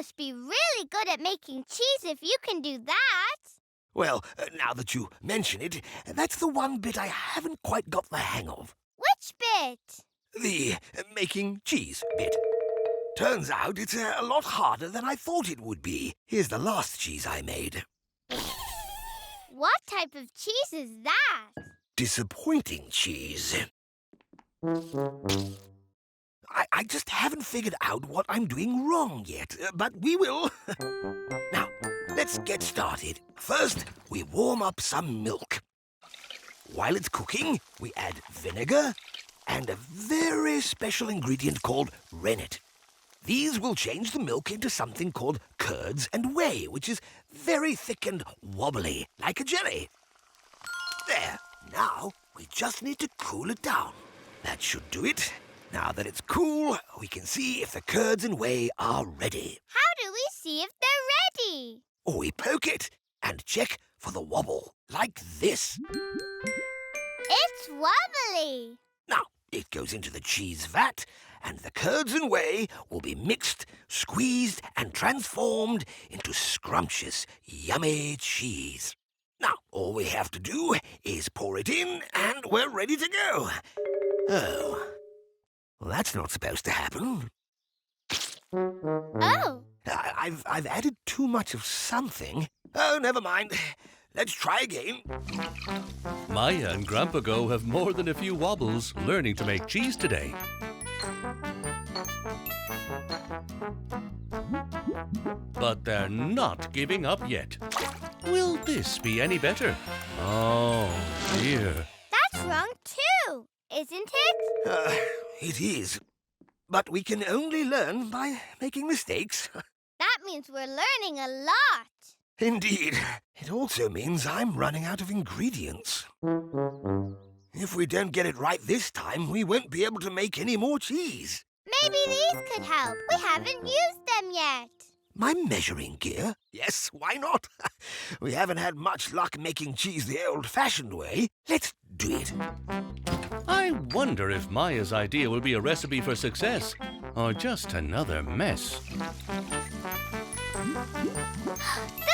must be really good at making cheese if you can do that. Well, now that you mention it, that's the one bit I haven't quite got the hang of. Which bit? The making cheese bit. Turns out it's a lot harder than I thought it would be. Here's the last cheese I made. What type of cheese is that? Disappointing cheese. I just haven't figured out what I'm doing wrong yet, but we will. Now, let's get started. First, we warm up some milk. While it's cooking, we add vinegar and a very special ingredient called rennet. These will change the milk into something called curds and whey, which is very thick and wobbly, like a jelly. There. Now, we just need to cool it down. That should do it. Now that it's cool, we can see if the curds and whey are ready. How do we see if they're ready? We poke it and check for the wobble, like this. It's wobbly. Now, it goes into the cheese vat, and the curds and whey will be mixed, squeezed, and transformed into scrumptious, yummy cheese. Now, all we have to do is pour it in, and we're ready to go. Oh, well, that's not supposed to happen. Oh. I've added too much of something. Oh, never mind. Let's try again. Mya and Grandpa Go have more than a few wobbles learning to make cheese today. But they're not giving up yet. Will this be any better? Oh, dear. That's wrong too, isn't it? It is. But we can only learn by making mistakes. That means we're learning a lot. Indeed. It also means I'm running out of ingredients. If we don't get it right this time, we won't be able to make any more cheese. Maybe these could help. We haven't used them yet. My measuring gear? Yes, why not? We haven't had much luck making cheese the old-fashioned way. Let's do it. I wonder if Mya's idea will be a recipe for success or just another mess. The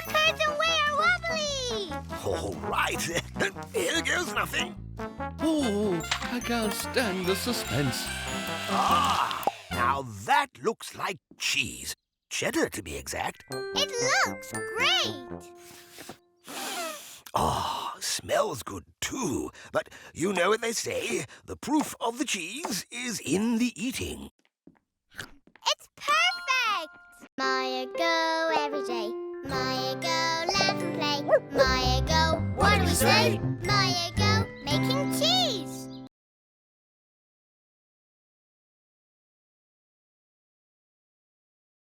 curds and whey are wobbly! All right. Here goes nothing. Oh, I can't stand the suspense. Ah, now that looks like cheese. Cheddar, to be exact. It looks great! Oh, smells good too. But you know what they say, the proof of the cheese is in the eating. It's perfect! Mya Go every day. Mya Go, laugh and play. Mya Go, what do we say? Mya Go.